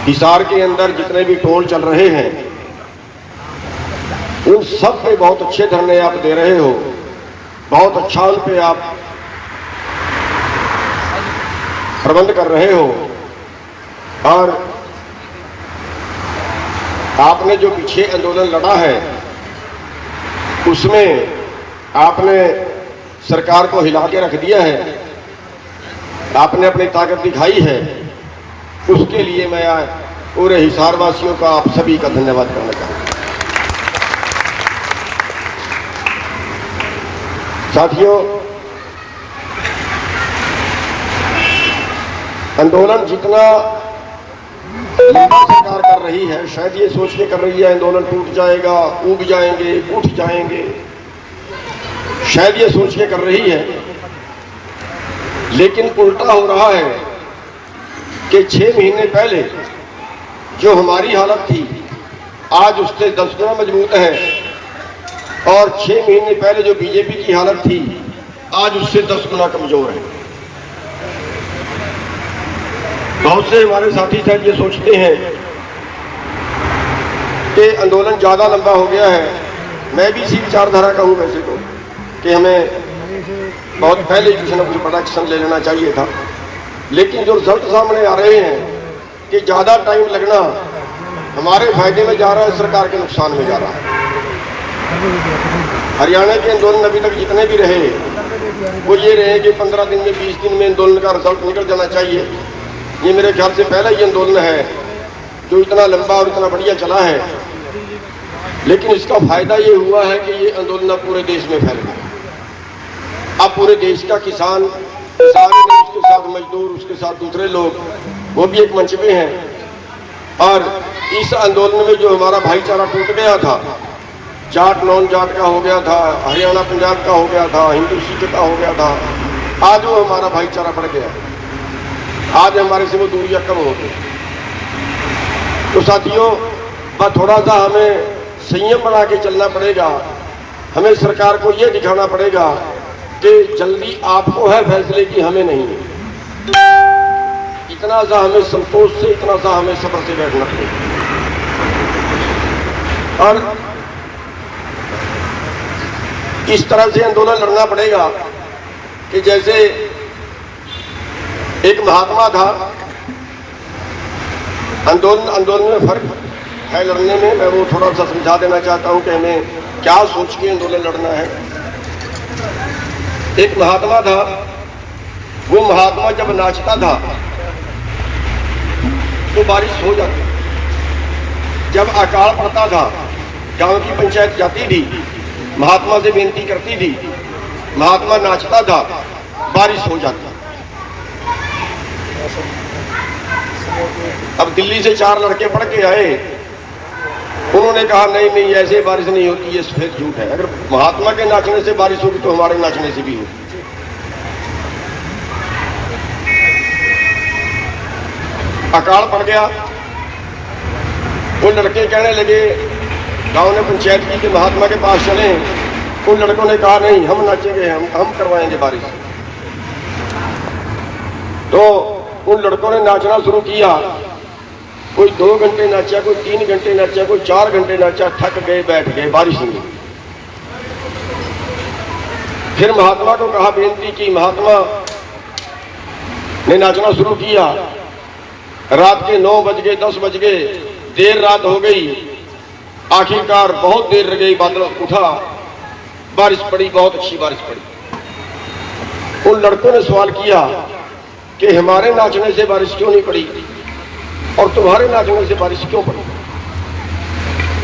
हिसार के अंदर जितने भी टोल चल रहे हैं उन सब पे बहुत अच्छे धरने आप दे रहे हो, बहुत अच्छा उन पे आप प्रबंध कर रहे हो। और आपने जो पीछे आंदोलन लड़ा है उसमें आपने सरकार को हिला के रख दिया है, आपने अपनी ताकत दिखाई है। उसके लिए मैं पूरे हिसार वासियों का, आप सभी का धन्यवाद करना चाहूँगा। साथियों, आंदोलन जितना लंबा सरकार कर रही है, शायद ये सोच के कर रही है आंदोलन टूट जाएगा, उग जाएंगे, उठ जाएंगे, शायद ये सोच के कर रही है। लेकिन उल्टा हो रहा है कि 6 महीने पहले जो हमारी हालत थी आज उससे 10 गुना मजबूत है, और 6 महीने पहले जो बीजेपी की हालत थी आज उससे 10 गुना कमजोर है। बहुत से हमारे साथी शायद ये सोचते हैं कि आंदोलन ज़्यादा लंबा हो गया है। मैं भी इसी विचारधारा का हूँ वैसे तो, कि हमें बहुत पहले कुछ न कुछ बड़ा एक्शन ले लेना चाहिए था। लेकिन जो रिजल्ट सामने आ रहे हैं कि ज़्यादा टाइम लगना हमारे फायदे में जा रहा है, सरकार के नुकसान में जा रहा है। हरियाणा के आंदोलन अभी तक जितने भी रहे वो ये रहे कि 15 दिन में, 20 दिन में आंदोलन का रिजल्ट निकल जाना चाहिए। ये मेरे ख्याल से पहला ही आंदोलन है जो इतना लंबा और इतना बढ़िया चला है। लेकिन इसका फायदा ये हुआ है कि ये आंदोलन अब पूरे देश में फैल गया। अब पूरे देश का किसान, उसके साथ मजदूर, उसके साथ दूसरे लोग, वो भी एक मंच पे हैं। और इस आंदोलन में जो हमारा भाईचारा टूट गया था, जाट नॉन जाट का हो गया था, हरियाणा पंजाब का हो गया था, हिंदू सिख का हो गया था, आज वो हमारा भाईचारा बढ़ गया। आज हमारे से वो दूरियां कम हो गई। तो साथियों, थोड़ा सा हमें संयम बना के चलना पड़ेगा। हमें सरकार को ये दिखाना पड़ेगा कि जल्दी आपको है फैसले की, हमें नहीं है। इतना सा हमें संतोष से, इतना सा हमें सब्र से बैठना पड़ेगा। और इस तरह से आंदोलन लड़ना पड़ेगा कि जैसे एक महात्मा था। आंदोलन में फर्क है लड़ने में। मैं वो थोड़ा सा समझा देना चाहता हूं कि हमें क्या सोच के आंदोलन लड़ना है। एक महात्मा था, वो महात्मा जब नाचता था तो बारिश हो जाती। जब अकाल पड़ता था, गांव की पंचायत जाती थी, महात्मा से बेनती करती थी, महात्मा नाचता था, बारिश हो जाती। अब दिल्ली से 4 लड़के पढ़ के आए, उन्होंने कहा नहीं नहीं, ऐसे बारिश नहीं होती, ये सफेद झूठ है। अगर महात्मा के नाचने से बारिश होगी तो हमारे नाचने से भी होगी। अकाल पड़ गया। वो लड़के कहने लगे, गांव ने पंचायत की कि महात्मा के पास चले। उन लड़कों ने कहा नहीं, हम नाचेंगे, हम करवाएंगे बारिश। तो उन लड़कों ने नाचना शुरू किया। कोई 2 घंटे नाचा, कोई 3 घंटे नाचा, कोई 4 घंटे नाचा, थक गए, बैठ गए, बारिश नहीं। फिर महात्मा को कहा, बेनती की, महात्मा ने नाचना शुरू किया। रात के 9 बज गए, 10 बज गए, देर रात हो गई। आखिरकार बहुत देर रह गई, बादल उठा, बारिश पड़ी, बहुत अच्छी बारिश पड़ी। उन लड़कों ने सवाल किया कि हमारे नाचने से बारिश क्यों नहीं पड़ी और तुम्हारे नाचने से बारिश क्यों पड़ी।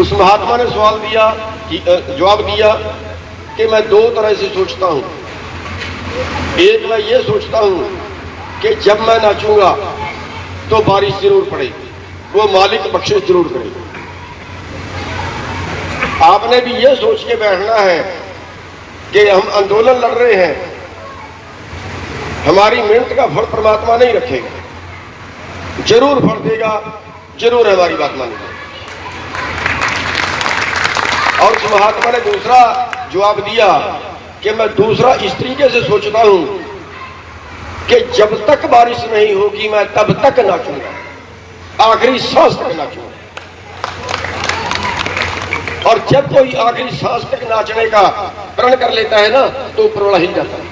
उस महात्मा ने सवाल दिया कि जवाब दिया कि मैं 2 तरह से सोचता हूं। एक, मैं ये सोचता हूं कि जब मैं नाचूंगा तो बारिश जरूर पड़ेगी, वो मालिक बख्शिश जरूर करेगा। आपने भी ये सोच के बैठना है कि हम आंदोलन लड़ रहे हैं, हमारी मेहनत का फल परमात्मा नहीं रखेगा, जरूर फल देगा, जरूर हमारी बात मानेगा। और उस महात्मा ने दूसरा जवाब दिया कि मैं दूसरा इस तरीके से सोचता हूं कि जब तक बारिश नहीं होगी मैं तब तक नाचूंगा। आखिरी सांस तक नाचूंगा। और जब कोई आखिरी सांस तक नाचने का प्रण कर लेता है ना, तो ऊपर वाला हिल जाता है।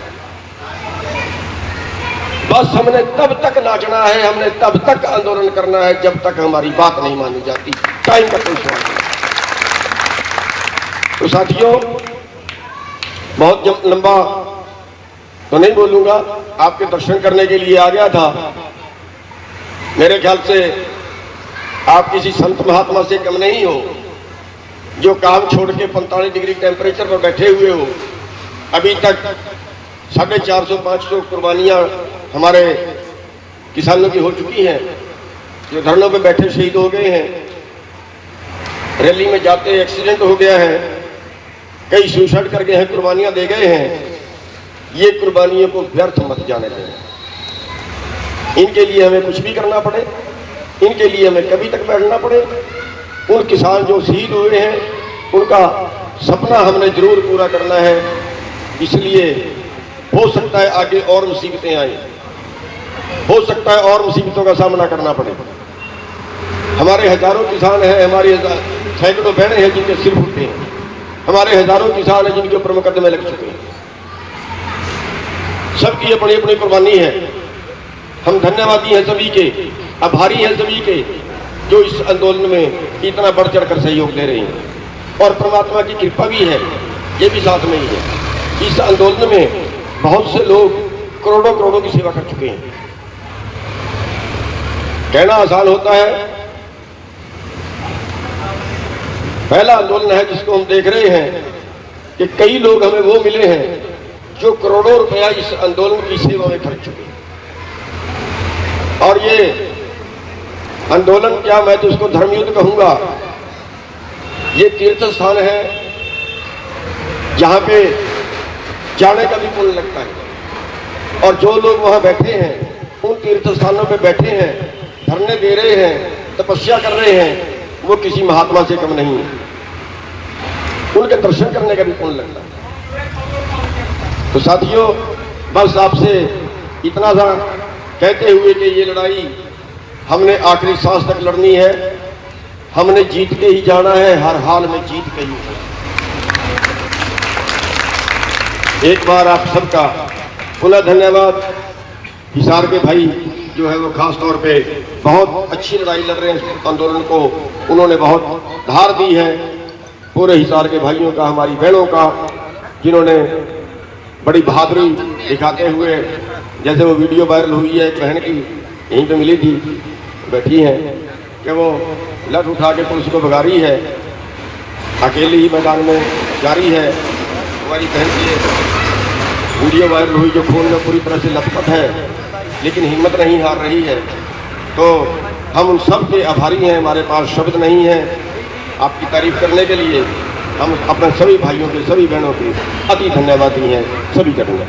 बस हमने तब तक नाचना है, हमने तब तक आंदोलन करना है जब तक हमारी बात नहीं मानी जाती। टाइम का कोई सवाल नहीं। तो साथियों, बहुत लंबा तो नहीं बोलूंगा, आपके दर्शन करने के लिए आ गया था। मेरे ख्याल से आप किसी संत महात्मा से कम नहीं हो, जो काम छोड़ के 45 डिग्री टेम्परेचर पर बैठे हुए हो। अभी तक 450-500 कुर्बानियां हमारे किसानों की हो चुकी हैं, जो धरनों पे बैठे शहीद हो गए हैं, रैली में जाते एक्सीडेंट हो गया है, कई सुसाइड कर गए हैं, कुर्बानियां दे गए हैं। ये कुर्बानियों को व्यर्थ मत जाने दें। इनके लिए हमें कुछ भी करना पड़े, इनके लिए हमें कभी तक बैठना पड़े, उन किसान जो शहीद हुए हैं उनका सपना हमने जरूर पूरा करना है। इसलिए हो सकता है आगे और मुसीबतें आए, हो सकता है और मुसीबतों का सामना करना पड़े। हमारे हजारों किसान हैं, हमारी सैकड़ों बहनें हैं जिनके सिर फूटे हैं, हमारे हजारों किसान हैं जिनके ऊपर मुकदमे लग चुके हैं। सबकी अपनी अपनी कुर्बानी है। हम धन्यवादी हैं सभी के, आभारी हैं सभी के, जो इस आंदोलन में इतना बढ़ चढ़ कर सहयोग दे रहे हैं। और परमात्मा की कृपा भी है, ये भी साथ में ही है। इस आंदोलन में बहुत से लोग करोड़ों करोड़ों की सेवा कर चुके हैं। कहना आसान होता है, पहला आंदोलन है जिसको हम देख रहे हैं कि कई लोग हमें वो मिले हैं जो करोड़ों रुपया इस आंदोलन की सेवा में खर्च चुके हैं। और ये आंदोलन क्या, मैं तो उसको धर्मयुद्ध कहूंगा। ये तीर्थ स्थान है जहां पे जाने का भी पुण्य लगता है। और जो लोग वहां बैठे हैं, उन तीर्थ स्थानों पे बैठे हैं, धरने दे रहे हैं, तपस्या कर रहे हैं, वो किसी महात्मा से कम नहीं है। उनके दर्शन करने का भी पुण्य लगता है। तो साथियों, बस आपसे इतना सा कहते हुए कि ये लड़ाई हमने आखिरी सांस तक लड़नी है, हमने जीत के ही जाना है, हर हाल में जीत के ही। एक बार आप सबका पुनः धन्यवाद। हिसार के भाई जो है वो खास तौर पे बहुत अच्छी लड़ाई लड़ रहे हैं आंदोलन को, उन्होंने बहुत धार दी है। पूरे हिसार के भाइयों का, हमारी बहनों का, जिन्होंने बड़ी बहादुरी दिखाते हुए, जैसे वो वीडियो वायरल हुई है, एक बहन की यहीं पे मिली थी, बैठी हैं कि वो लठ उठा के पुलिस को भगा रही है, अकेली ही मैदान में जा रही है। हमारी बहन की वीडियो वायरल हुई जो खून में पूरी तरह से लथपथ है, लेकिन हिम्मत नहीं हार रही है। तो हम उन सब के आभारी हैं, हमारे पास शब्द नहीं है आपकी तारीफ करने के लिए। हम अपने सभी भाइयों के, सभी बहनों के अति धन्यवादी हैं, सभी करेंगे।